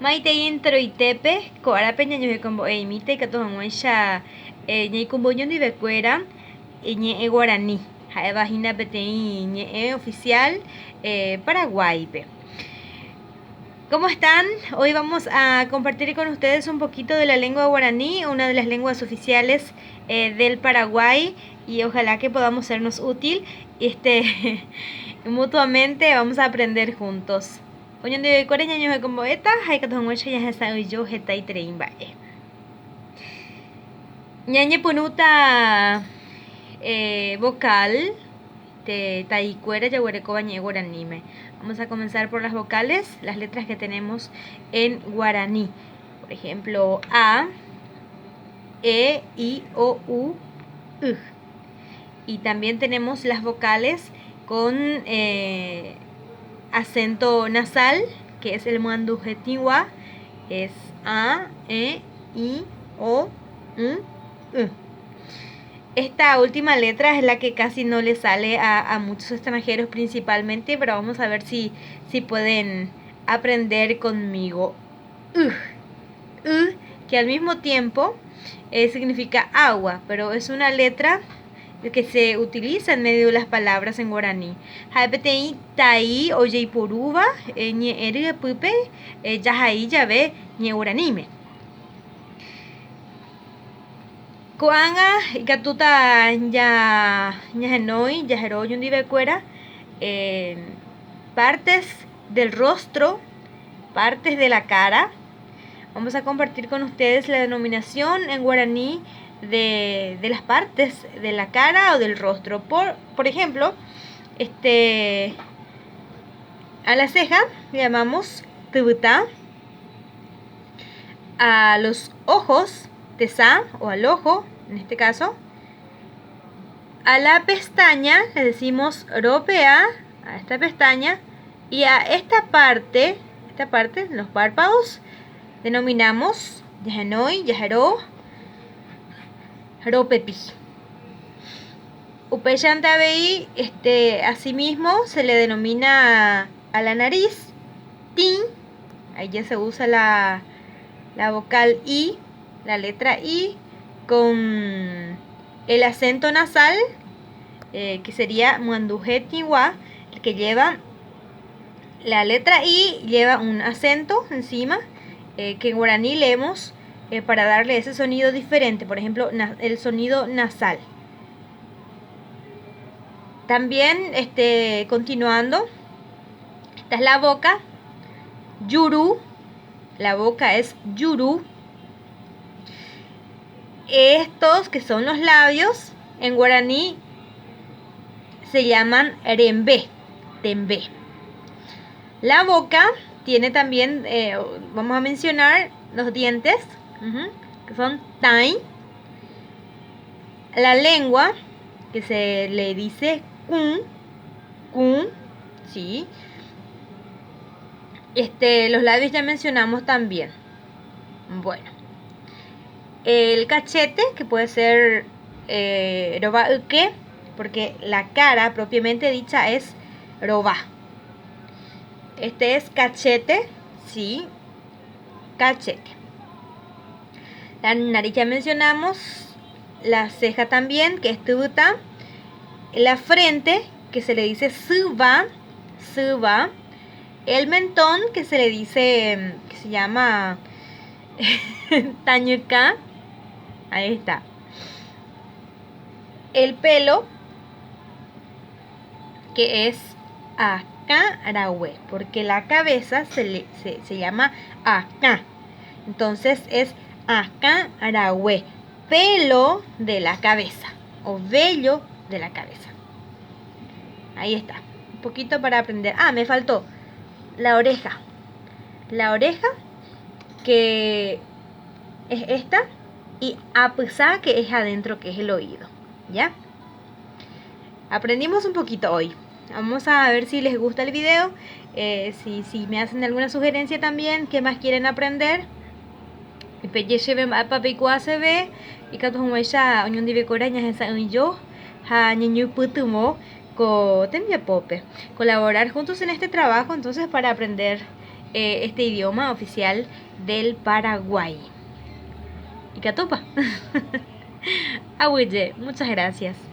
Maite intro itepe, coarape ñañoje combo emite que todos muesha ñe combo ñondi becuera ñe guaraní. Jae vagina petei ñe oficial Paraguay. ¿Cómo están? Hoy vamos a compartir con ustedes un poquito de la lengua guaraní, una de las lenguas oficiales del Paraguay, y ojalá que podamos sernos útil. Mutuamente vamos a aprender juntos. Hoy en día coreña yo como esta, hay que tomar mucho ya está yo está y treimba. Ñañe punuta vocal de taicuera ya huereco bañe guaranime. Vamos a comenzar por las vocales, las letras que tenemos en guaraní. Por ejemplo, A, E, I, O, U, U. Y también tenemos las vocales con acento nasal, que es el muandujetiwa, es A, E, I, O, U, U. Esta última letra es la que casi no le sale a muchos extranjeros principalmente, pero vamos a ver si pueden aprender conmigo. Que al mismo tiempo significa agua, pero es una letra que se utiliza en medio de las palabras en guaraní. Haipetei tai oye poruba ñe ere pupe yahai yabe ñe guaranime. Coanga gatuta ya ñajenoi yajero yundi becuera partes del rostro, partes de la cara. Vamos a compartir con ustedes la denominación en guaraní de las partes de la cara o del rostro. Por ejemplo, a la ceja le llamamos tubuta, a los ojos tesa o al ojo en este caso, a la pestaña le decimos ropea, a esta pestaña, y a esta parte, los párpados, denominamos yajenoi, yajero, ropepi. Upechantabei, asimismo se le denomina a la nariz tin, ahí ya se usa la vocal I, la letra I, con el acento nasal, que sería muandujetiwa, el que lleva la letra I, lleva un acento encima, que en guaraní leemos para darle ese sonido diferente, por ejemplo, el sonido nasal. También, continuando, esta es la boca, yuru, la boca es yuru. Estos que son los labios, en guaraní se llaman rembe, tembe. La boca tiene también, vamos a mencionar los dientes, que son tain. La lengua, que se le dice kun, ¿sí? Los labios ya mencionamos también. Bueno. El cachete, que puede ser roba uke, porque la cara propiamente dicha es roba. Este es cachete, sí, cachete. La nariz ya mencionamos, la ceja también, que es tubuta. La frente, que se le dice suba. El mentón, que se le dice, que se llama tañuca. Ahí está. El pelo, que es acarahue, porque la cabeza se llama acá. Entonces es acarahue, pelo de la cabeza o vello de la cabeza. Ahí está. Un poquito para aprender. Me faltó la oreja. La oreja, que es esta. Y apsa, que es adentro, que es el oído, ¿ya? Aprendimos un poquito hoy. Vamos a ver si les gusta el video, si me hacen alguna sugerencia también, qué más quieren aprender. Y colaborar juntos en este trabajo, entonces, para aprender este idioma oficial del Paraguay. Y catupa. Ahuye, muchas gracias.